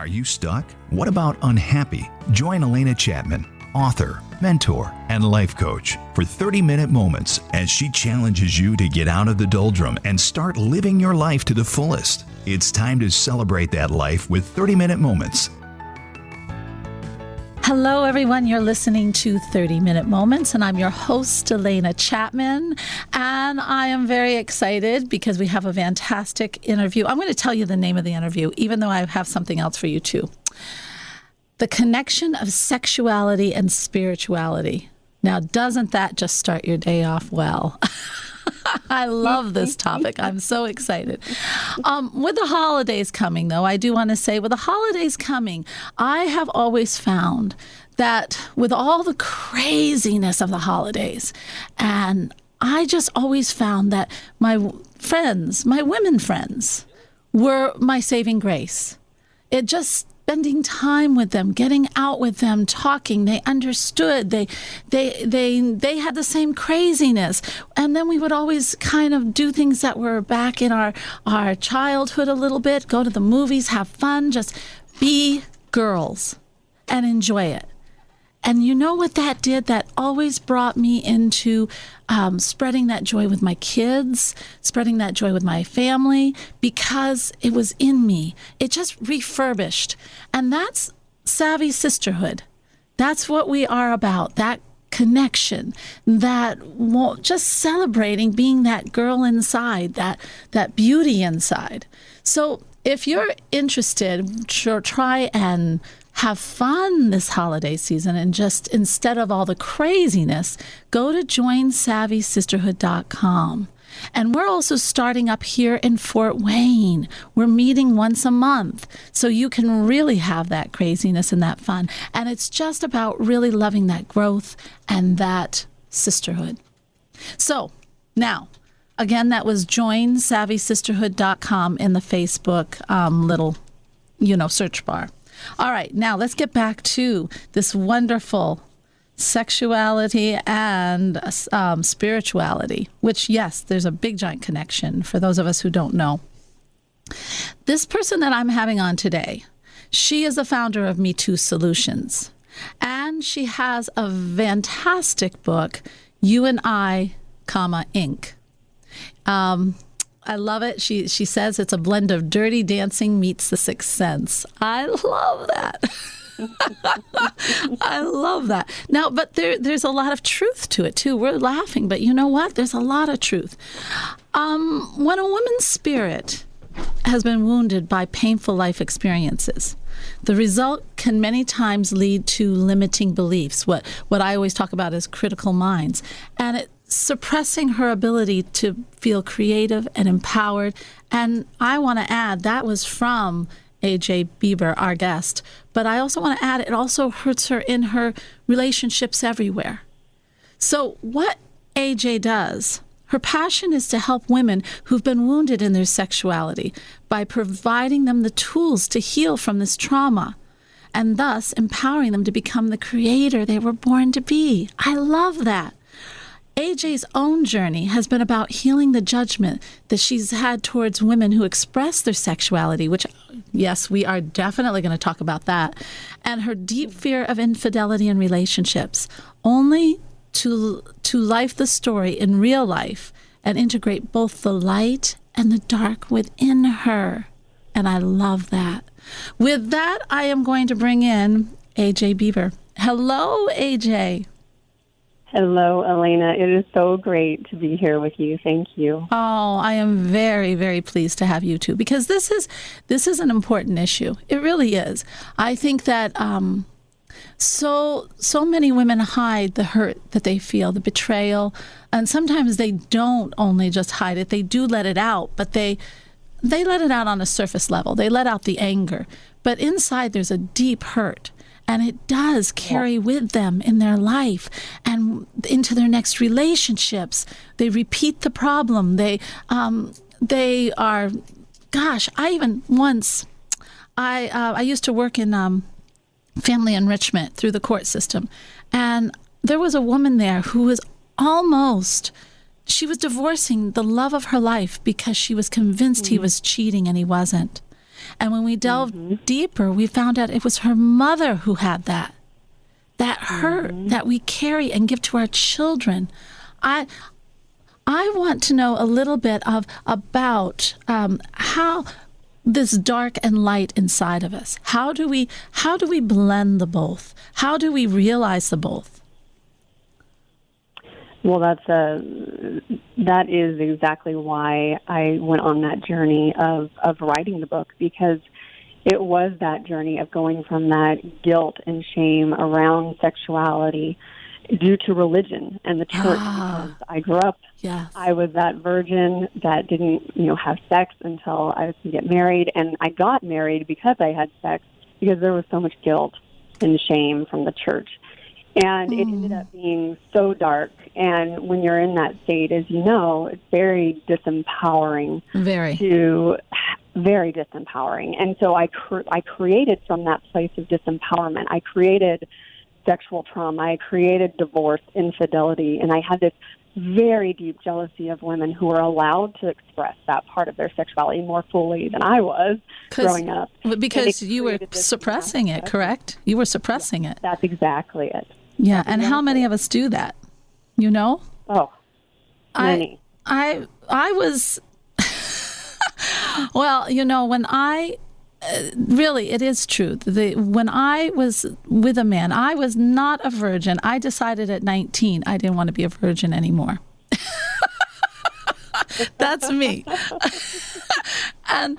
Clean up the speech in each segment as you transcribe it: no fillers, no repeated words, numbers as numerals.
Are you stuck? What about unhappy? Join Alena Chapman, author, mentor, and life coach for 30-minute moments as she challenges you to get out of the doldrum and start living your life to the fullest. It's time to celebrate that life with 30-minute moments. Hello, everyone. You're listening to 30-Minute Moments, and I'm your host, Alena Chapman. And I am very excited because we have a fantastic interview. I'm going to tell you the name of the interview, even though I have something else for you, too. The connection of sexuality and spirituality. Now, doesn't that just start your day off well? I love this topic. I'm so excited. With the holidays coming, though, I do want to say, with the holidays coming, I have always found that with all the craziness of the holidays, and I just always found that my friends, my women friends, were my saving grace. It just spending time with them, getting out with them, talking. They understood. They had the same craziness. And then we would always kind of do things that were back in our childhood a little bit, go to the movies, have fun, just be girls and enjoy it. And you know what that did? That always brought me into spreading that joy with my kids, spreading that joy with my family, because it was in me. It just refurbished. And that's savvy sisterhood. That's what we are about, that connection, that just celebrating being that girl inside, that beauty inside. So if you're interested, try and have fun this holiday season, and just instead of all the craziness, go to joinsavvysisterhood.com. And we're also starting up here in Fort Wayne. We're meeting once a month, so you can really have that craziness and that fun. And it's just about really loving that growth and that sisterhood. So now, again, that was joinsavvysisterhood.com in the Facebook little, search bar. All right, now let's get back to this wonderful sexuality and spirituality, which, yes, there's a big, giant connection for those of us who don't know. This person that I'm having on today, she is the founder of Me Too Solutions, and she has a fantastic book, You and I, Inc. I love it. She says it's a blend of Dirty Dancing meets The Sixth Sense. I love that. I love that. Now, but there's a lot of truth to it, too. We're laughing, but you know what? There's a lot of truth. When a woman's spirit has been wounded by painful life experiences, the result can many times lead to limiting beliefs, what I always talk about as critical minds, and it suppressing her ability to feel creative and empowered. And I want to add, that was from A.J. Bieber, our guest. But I also want to add, it also hurts her in her relationships everywhere. So what A.J. does, her passion is to help women who've been wounded in their sexuality by providing them the tools to heal from this trauma, and thus empowering them to become the creator they were born to be. I love that. AJ's own journey has been about healing the judgment that she's had towards women who express their sexuality, which, yes, we are definitely going to talk about that, and her deep fear of infidelity in relationships, only to life the story in real life and integrate both the light and the dark within her. And I love that. With that, I am going to bring in AJ Bieber. Hello, AJ. Hello, Alena. It is so great to be here with you. Thank you. Oh, I am very, very pleased to have you too, because this is an important issue. It really is. I think that so many women hide the hurt that they feel, the betrayal, and sometimes they don't only just hide it. They do let it out, but they let it out on a surface level. They let out the anger, but inside there's a deep hurt. And it does carry with them in their life and into their next relationships. They repeat the problem. They are, gosh, I used to work in family enrichment through the court system. And there was a woman there who was she was divorcing the love of her life because she was convinced he was cheating and he wasn't. And when we delved deeper, we found out it was her mother who had that hurt that we carry and give to our children. I want to know a little bit about how this dark and light inside of us. How do we blend the both? How do we realize the both? Well, that is exactly why I went on that journey of writing the book, because it was that journey of going from that guilt and shame around sexuality due to religion and the church. Because I grew up, I was that virgin that didn't, have sex until I was to get married, and I got married because I had sex, because there was so much guilt and shame from the church. And it ended up being so dark. And when you're in that state, as you know, it's very disempowering. Very disempowering. And so I created from that place of disempowerment. I created sexual trauma. I created divorce, infidelity. And I had this very deep jealousy of women who were allowed to express that part of their sexuality more fully than I was growing up. Because you were suppressing it, correct? You were suppressing it. That's exactly it. Yeah, and how many of us do that? Oh, many. I was, well, when I, really, it is true. When I was with a man, I was not a virgin. I decided at 19 I didn't want to be a virgin anymore. That's me. And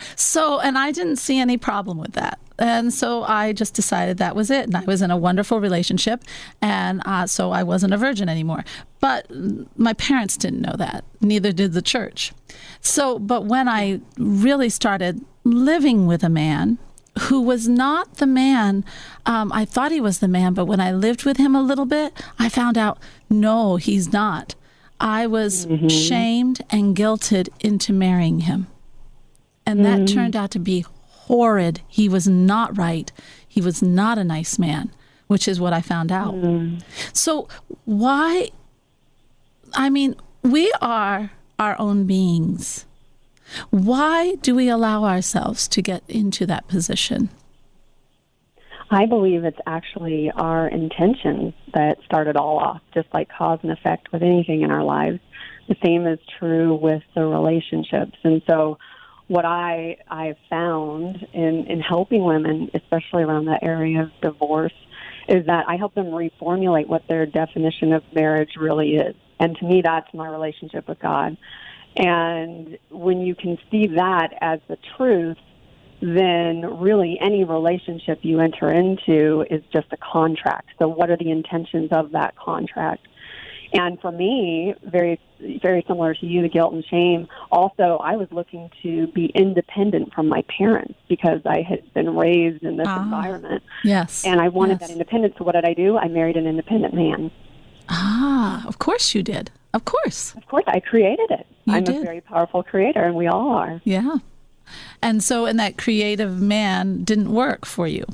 I didn't see any problem with that. And so I just decided that was it. And I was in a wonderful relationship. And so I wasn't a virgin anymore. But my parents didn't know that. Neither did the church. But when I really started living with a man who was not the man, I thought he was the man. But when I lived with him a little bit, I found out, no, he's not. I was shamed and guilted into marrying him. And that turned out to be horrid. He was not right. He was not a nice man, which is what I found out. So why, we are our own beings. Why do we allow ourselves to get into that position? I believe it's actually our intentions that start it all off, just like cause and effect with anything in our lives. The same is true with the relationships. And so what I've found in helping women, especially around that area of divorce, is that I help them reformulate what their definition of marriage really is. And to me, that's my relationship with God. And when you can see that as the truth, then really any relationship you enter into is just a contract. So what are the intentions of that contract? And for me, very, very similar to you, the guilt and shame, also I was looking to be independent from my parents because I had been raised in this environment. Yes. And I wanted that independence. So what did I do? I married an independent man. Of course you did. Of course. Of course, I created it. I'm did. a very powerful creator, and we all are. Yeah. And so, and that creative man didn't work for you?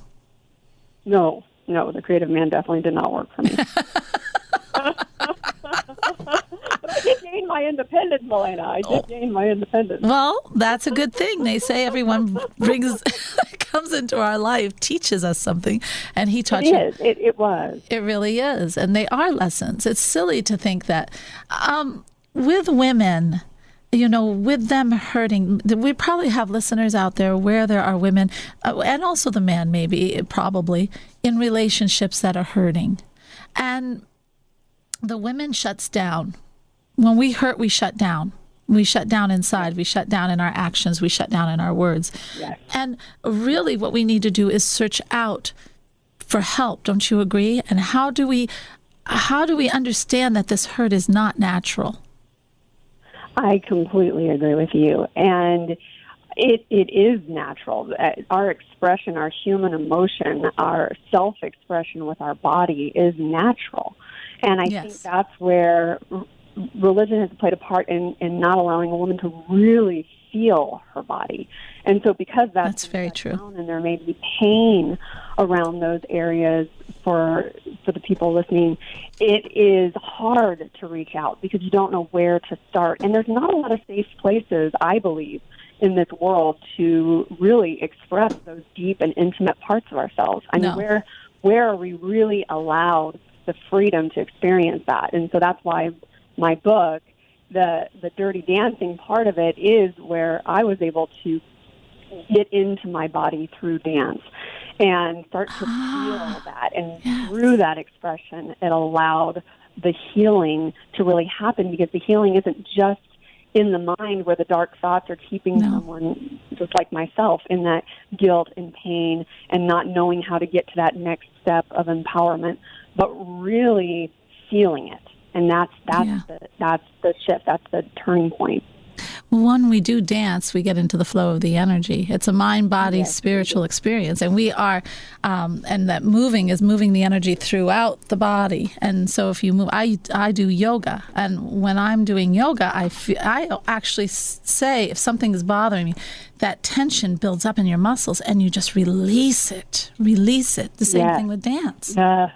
No, the creative man definitely did not work for me. But I did gain my independence, Alena. I did gain my independence. Well, that's a good thing. They say everyone comes into our life, teaches us something, and he taught you. It was. It really is, and they are lessons. It's silly to think that. With women, with them hurting, we probably have listeners out there where there are women, and also the man maybe, probably, in relationships that are hurting. And the women shuts down. When we hurt, we shut down. We shut down inside. We shut down in our actions. We shut down in our words. Yes. And really what we need to do is search out for help. Don't you agree? And how do we understand that this hurt is not natural? I completely agree with you. And it is natural. Our expression, our human emotion, our self-expression with our body is natural. And I think that's where religion has played a part in not allowing a woman to really feel her body. And so because that's very true. And there may be pain around those areas for the people listening, it is hard to reach out because you don't know where to start. And there's not a lot of safe places, I believe, in this world to really express those deep and intimate parts of ourselves. I mean, where are we really allowed the freedom to experience that? And so that's why my book, the Dirty Dancing part of it, is where I was able to get into my body through dance and start to feel that. And through that expression, it allowed the healing to really happen, because the healing isn't just in the mind where the dark thoughts are keeping someone just like myself in that guilt and pain and not knowing how to get to that next step of empowerment, but really feeling it. And that's the shift. That's the turning point. When we do dance, we get into the flow of the energy. It's a mind, body, spiritual experience. And we are, and that moving is moving the energy throughout the body. And so if you move, I do yoga. And when I'm doing yoga, I actually say, if something is bothering me, that tension builds up in your muscles and you just release it. The same thing with dance. Yeah,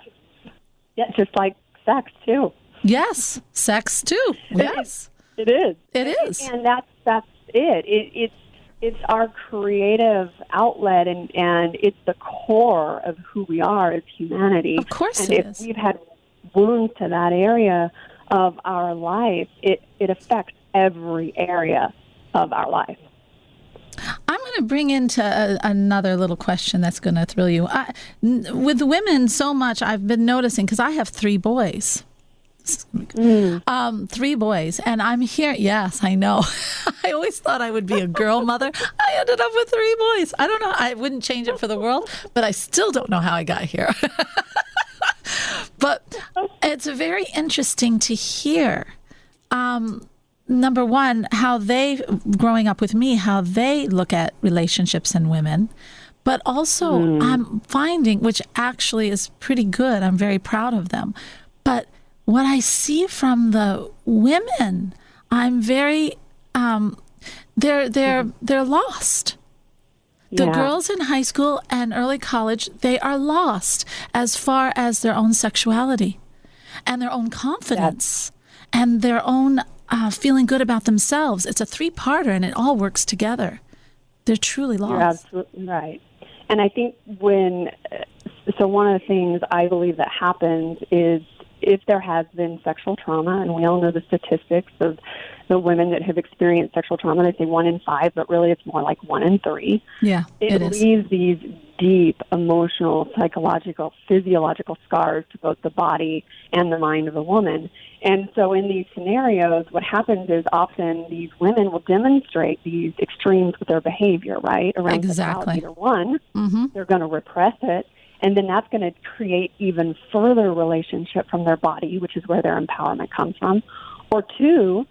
just like sex, too. Yes, sex, too. Yes. It is. It is. And that's it. It's our creative outlet, and it's the core of who we are as humanity. Of course and it if is. we've had wounds to that area of our life, it affects every area of our life. I'm going to bring into another little question that's going to thrill you. With women so much, I've been noticing, because I have 3 boys. 3 boys, and I'm here. Yes, I know. I always thought I would be a girl mother. I ended up with 3 boys. I don't know. I wouldn't change it for the world, but I still don't know how I got here. But it's very interesting to hear. Number one, how they, growing up with me, how they look at relationships and women. But also, I'm finding, which actually is pretty good. I'm very proud of them. But what I see from the women, I'm very, they're lost. The girls in high school and early college, they are lost as far as their own sexuality and their own confidence and their own feeling good about themselves. It's a 3-parter, and it all works together. They're truly lost. You're absolutely right. And I think one of the things I believe that happens is, if there has been sexual trauma, and we all know the statistics of the women that have experienced sexual trauma, they say 1 in 5, but really it's more like 1 in 3. Yeah, it leaves these deep emotional, psychological, physiological scars to both the body and the mind of the woman. And so in these scenarios, what happens is often these women will demonstrate these extremes with their behavior, right? Around sexuality. Either one, they're going to repress it, and then that's going to create even further relationship from their body, which is where their empowerment comes from. Or 2,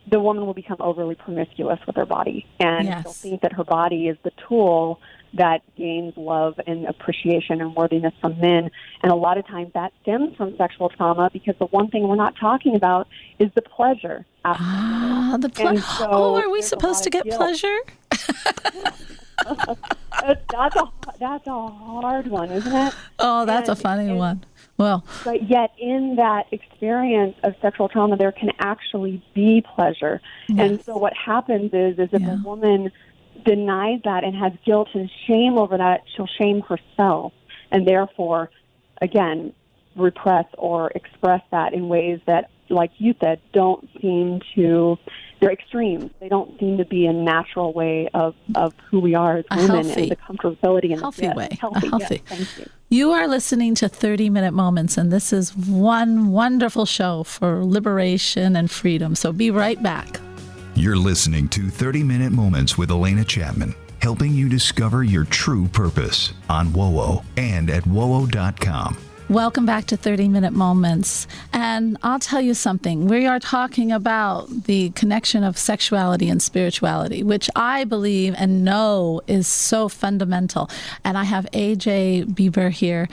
the woman will become overly promiscuous with her body, and she'll think that her body is the tool that gains love and appreciation and worthiness from men. And a lot of times that stems from sexual trauma, because the one thing we're not talking about is the pleasure. The pleasure. So are we supposed to get pleasure? That's a hard one, isn't it? Oh, that's a funny one. Well, but yet in that experience of sexual trauma, there can actually be pleasure. Yes. And so what happens is if a woman denies that and has guilt and shame over that, she'll shame herself, and therefore, again, repress or express that in ways that, like you said, they're extremes. They don't seem to be a natural way of who we are as women, and the comfortability and healthy way. Healthy. Healthy. Yes, thank you. You are listening to 30-Minute Moments, and this is one wonderful show for liberation and freedom. So be right back. You're listening to 30-Minute Moments with Alena Chapman, helping you discover your true purpose on WOWO and at WOWO.com. Welcome back to 30-Minute Moments. And I'll tell you something. We are talking about the connection of sexuality and spirituality, which I believe and know is so fundamental. And I have AJ Bieber here,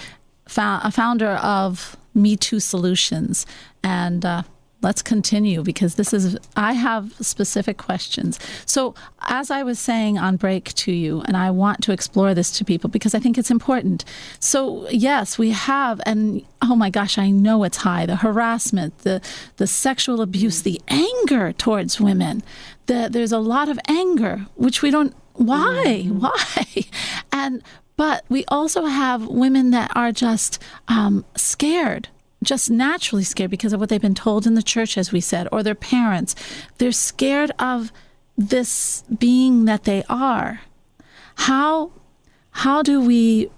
a founder of Me Too Solutions. And let's continue because I have specific questions. So as I was saying on break to you, and I want to explore this to people because I think it's important. So yes, we have, and oh my gosh, I know it's high, the harassment, the sexual abuse, the anger towards women. There's a lot of anger, which we don't, why? But we also have women that are just scared, just naturally scared because of what they've been told in the church, as we said, or their parents. They're scared of this being that they are. How do we?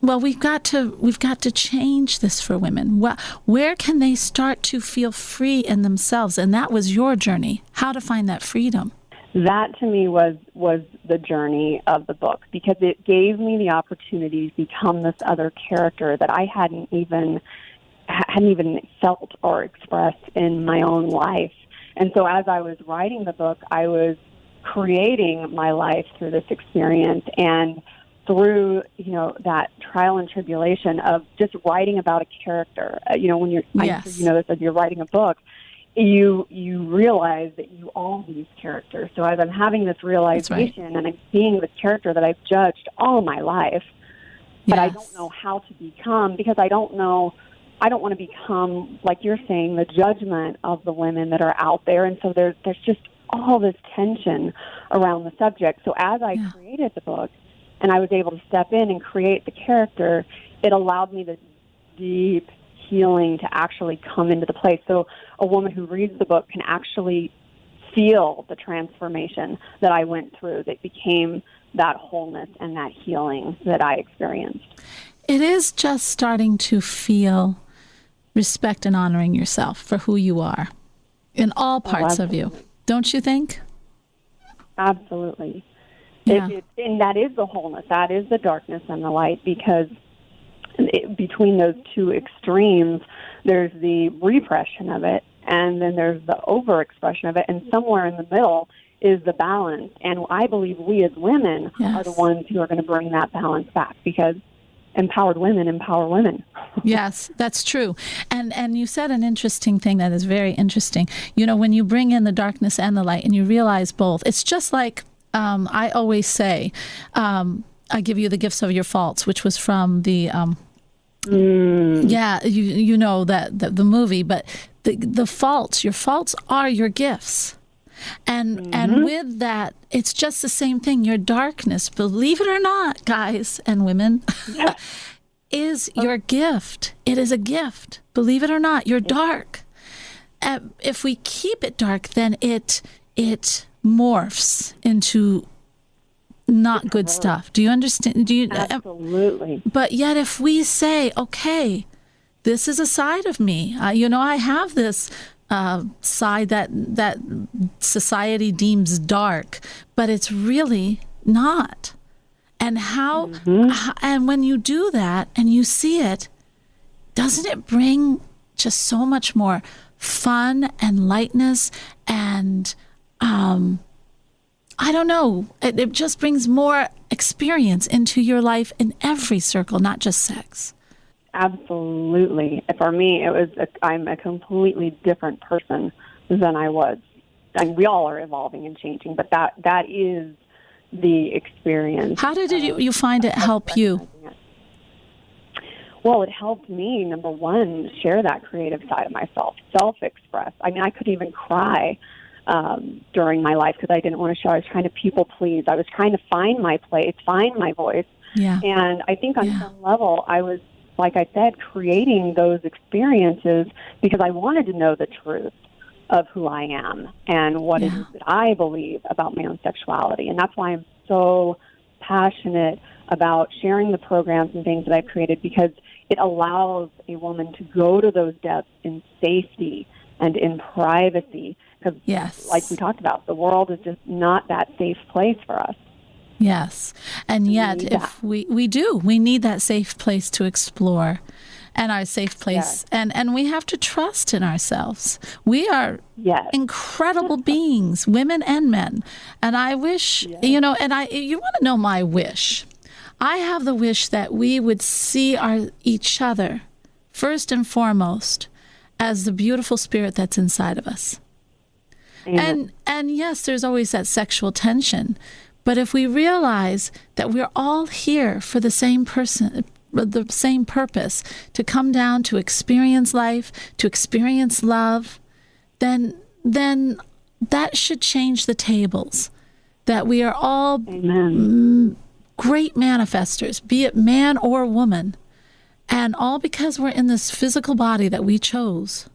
Well, we've got to change this for women. Where can they start to feel free in themselves? And that was your journey. How to find that freedom. That to me was the journey of the book because it gave me the opportunity to become this other character that I hadn't even felt or expressed in my own life. And so as I was writing the book, I was creating my life through this experience and through, that trial and tribulation of just writing about a character. When you're, yes. I'm sure you know this, as you're writing a book, you realize that you own these characters. So as I'm having this realization and I'm seeing this character that I've judged all my life, but I don't know how to become because I don't want to become, like you're saying, the judgment of the women that are out there. And so there's just all this tension around the subject. So as I created the book and I was able to step in and create the character, it allowed me this deep healing to actually come into the place. So a woman who reads the book can actually feel the transformation that I went through that became that wholeness and that healing that I experienced. It is just starting to feel respect and honoring yourself for who you are in all parts of you. Don't you think? Absolutely. Yeah. And that is the wholeness. That is the darkness and the light because between those two extremes, there's the repression of it, and then there's the overexpression of it, and somewhere in the middle is the balance. And I believe we as women are the ones who are going to bring that balance back because empowered women empower women. Yes, that's true. And you said an interesting thing that is very interesting. When you bring in the darkness and the light and you realize both, it's just like I always say, I give you the gifts of your faults, which was from the you know that the movie, but the faults, your faults are your gifts. And with that, it's just the same thing. Your darkness, believe it or not, guys and women, is your gift. It is a gift. Believe it or not, you're dark. If we keep it dark, then it morphs into not good stuff. Do you understand? Absolutely. But yet if we say, okay, this is a side of me. I have this side that society deems dark, but it's really not. And and when you do that and you see it, doesn't it bring just so much more fun and lightness and I don't know. It just brings more experience into your life in every circle, not just sex. Absolutely. For me, I'm a completely different person than I was. And we all are evolving and changing, but that is the experience. How did you find it help you? Well, it helped me, number one, share that creative side of myself, self-express. I mean, I could even cry during my life because I didn't want to show. I was trying to people please. I was trying to find my place, find my voice. Yeah. And I think on some level, I was, like I said, creating those experiences because I wanted to know the truth of who I am and what it is that I believe about my own sexuality. And that's why I'm so passionate about sharing the programs and things that I've created because it allows a woman to go to those depths in safety and in privacy. Because, like we talked about, the world is just not that safe place for us. Yes. And yet, if we need that safe place to explore and our safe place. Yes. And we have to trust in ourselves. We are incredible beings, women and men. And I wish, you want to know my wish. I have the wish that we would see each other first and foremost as the beautiful spirit that's inside of us. And yes, there's always that sexual tension. But if we realize that we're all here for the same purpose, to come down to experience life, to experience love, then that should change the tables. That we are all great manifestors, be it man or woman, and all because we're in this physical body that we chose.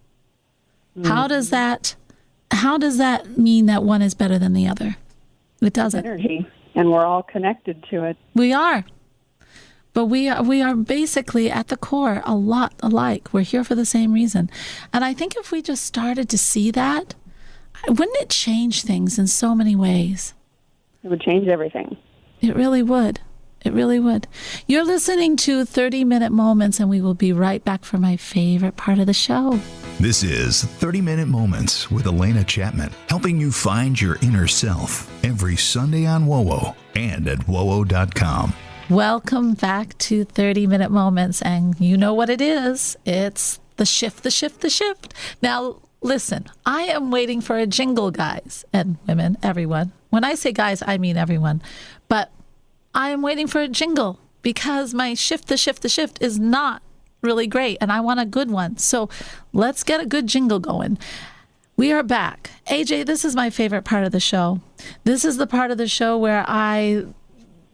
How does that mean that one is better than the other? It doesn't. Energy, and we're all connected to it. We are. But we are basically at the core a lot alike. We're here for the same reason. And I think if we just started to see that, wouldn't it change things in so many ways? It would change everything. It really would. It really would. You're listening to 30-Minute Moments, and we will be right back for my favorite part of the show. This is 30-Minute Moments with Alena Chapman, helping you find your inner self every Sunday on WOWO and at WOWO.com. Welcome back to 30-Minute Moments, and you know what it is. It's the shift, the shift, the shift. Now, listen, I am waiting for a jingle, guys and women, everyone. When I say guys, I mean everyone. But I am waiting for a jingle because my shift, the shift, the shift is not really great, and I want a good one. So let's get a good jingle going. We are back. AJ, this is my favorite part of the show. This is the part of the show where I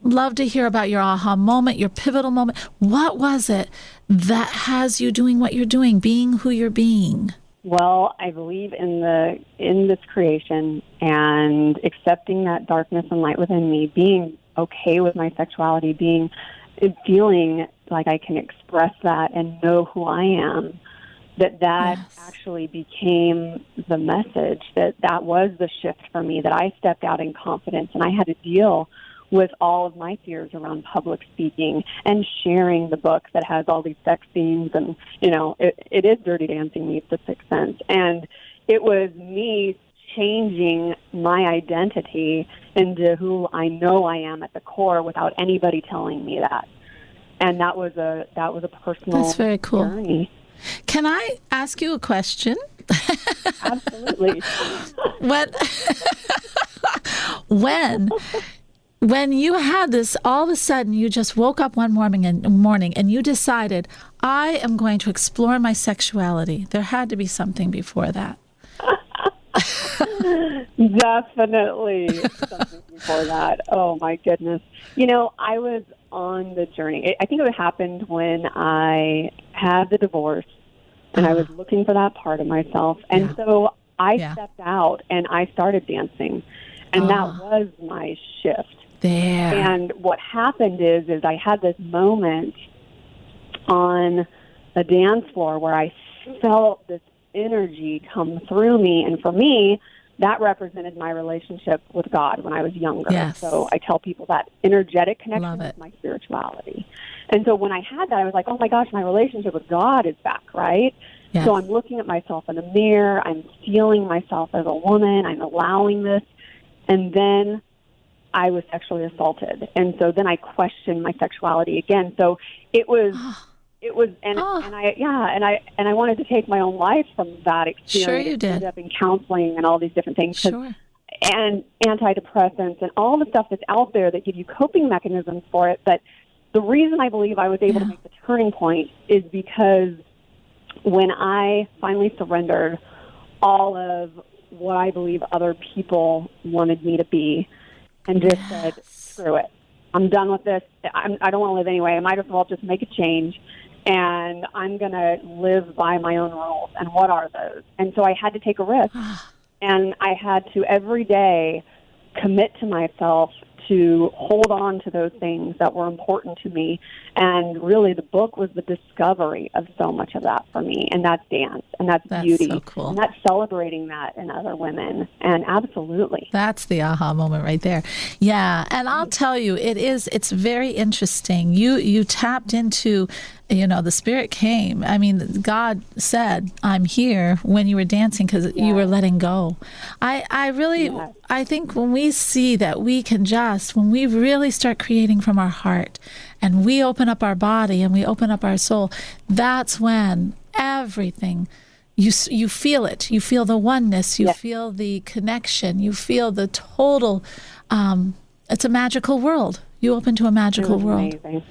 love to hear about your aha moment, your pivotal moment. What was it that has you doing what you're doing, being who you're being? Well, I believe in this creation and accepting that darkness and light within me, being okay with my sexuality, feeling like I can express that and know who I am. That yes. Actually became the message. That was the shift for me. That I stepped out in confidence, and I had to deal with all of my fears around public speaking and sharing the book that has all these sex scenes. And, it is Dirty Dancing meets The Sixth Sense. And it was me changing my identity into who I know I am at the core without anybody telling me that. And that was a personal That's very cool. journey. Can I ask you a question? Absolutely. When you had this, all of a sudden you just woke up one morning and you decided, I am going to explore my sexuality. There had to be something before that. Definitely something before that. Oh, my goodness. I was on the journey. I think it happened when I had the divorce, and I was looking for that part of myself. And so I stepped out, and I started dancing, and that was my shift. There. And what happened is I had this moment on a dance floor where I felt this energy come through me. And for me, that represented my relationship with God when I was younger. Yes. So I tell people that energetic connection with my spirituality. And so when I had that, I was like, oh my gosh, my relationship with God is back, right? Yes. So I'm looking at myself in the mirror. I'm feeling myself as a woman. I'm allowing this. And then I was sexually assaulted. And so then I questioned my sexuality again. So it was, and I wanted to take my own life from that experience. Sure you did. Ended up in counseling and all these different things. Sure. And antidepressants and all the stuff that's out there that give you coping mechanisms for it. But the reason I believe I was able to make the turning point is because when I finally surrendered all of what I believe other people wanted me to be, and just said, screw it. I'm done with this. I don't want to live anyway. I might as well just make a change, and I'm going to live by my own rules. And what are those? And so I had to take a risk, and I had to every day commit to myself to hold on to those things that were important to me. And really the book was the discovery of so much of that for me. And that's dance, and that's beauty. So cool. And that's celebrating that in other women. And absolutely. That's the aha moment right there. Yeah. And I'll tell you, it's very interesting. You tapped into, the Spirit came. I mean, God said, I'm here when you were dancing because you were letting go. I think when we see that when we really start creating from our heart and we open up our body and we open up our soul, that's when everything you feel it. You feel the oneness. You Yes. feel the connection. You feel the total. It's a magical world. You open to a magical It was world. amazing.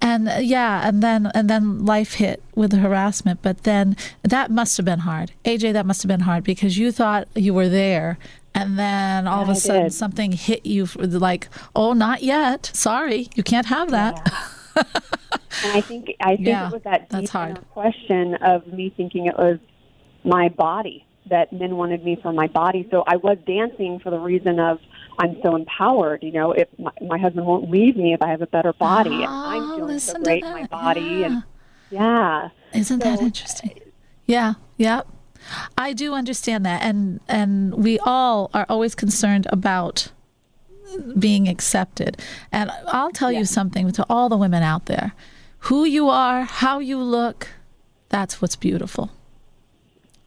And and then life hit with the harassment. But then that must have been hard, AJ. That must have been hard because you thought you were there, and then all of a I sudden did. something hit you like, oh, not yet. Sorry, you can't have that. Yeah. And I think Yeah, it was that that's deep hard. inner question of me thinking it was my body, that men wanted me for my body. So I was dancing for the reason of I'm so empowered. If my husband won't leave me if I have a better body, and I'm feeling so listen to great in my that. body. Yeah. And yeah, Isn't that So, interesting? Yeah, yeah. I do understand that. And we all are always concerned about being accepted. And I'll tell you something to all the women out there. Who you are, how you look, that's what's beautiful.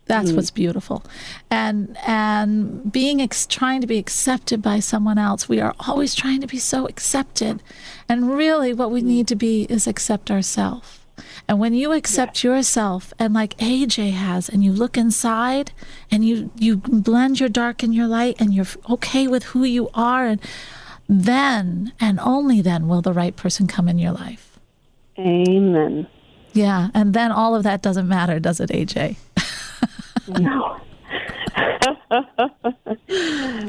That's what's beautiful. And trying to be accepted by someone else, we are always trying to be so accepted. And really what we need to be is accept ourselves. And when you accept yourself, and like AJ has, and you look inside and you blend your dark and your light, and you're okay with who you are, and then and only then will the right person come in your life. amen. Yeah, and then all of that doesn't matter, does it, AJ? No.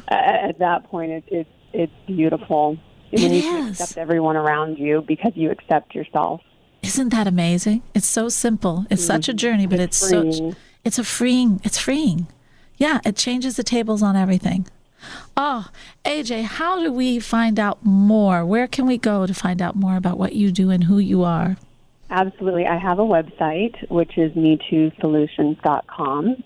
At that point, it's beautiful. When you can is. accept everyone around you because you accept yourself. Isn't that amazing? It's so simple. It's such a journey, but it's freeing. It's freeing. Yeah, it changes the tables on everything. Oh, AJ, how do we find out more? Where can we go to find out more about what you do and who you are? Absolutely. I have a website, which is metwoosolutions.com.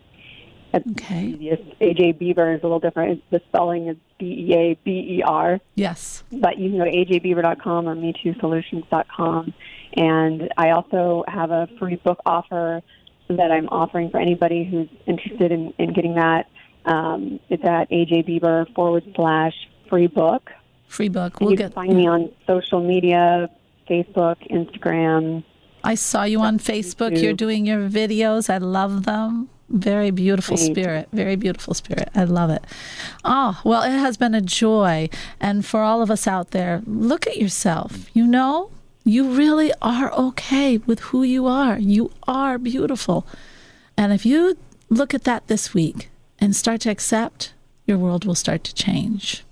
Okay. AJ Beaver is a little different. The spelling is Beaber. Yes. But you can go to ajbeaver.com or metwoosolutions.com. And I also have a free book offer that I'm offering for anybody who's interested in getting that. It's at ajbeaver.com/free book. Free book. And you can find me on social media, Facebook, Instagram. I saw you on Facebook. You're doing your videos. I love them. Very beautiful spirit. Very beautiful spirit. I love it. Oh, well, it has been a joy. And for all of us out there, look at yourself. You really are okay with who you are. You are beautiful. And if you look at that this week and start to accept, your world will start to change.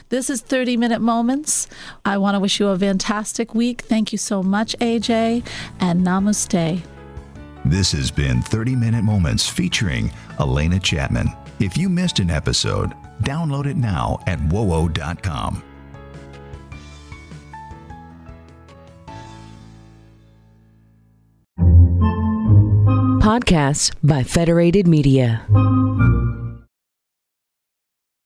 This is 30-Minute Moments. I want to wish you a fantastic week. Thank you so much, AJ, and namaste. This has been 30-Minute Moments featuring Alena Chapman. If you missed an episode, download it now at wowo.com. Podcasts by Federated Media.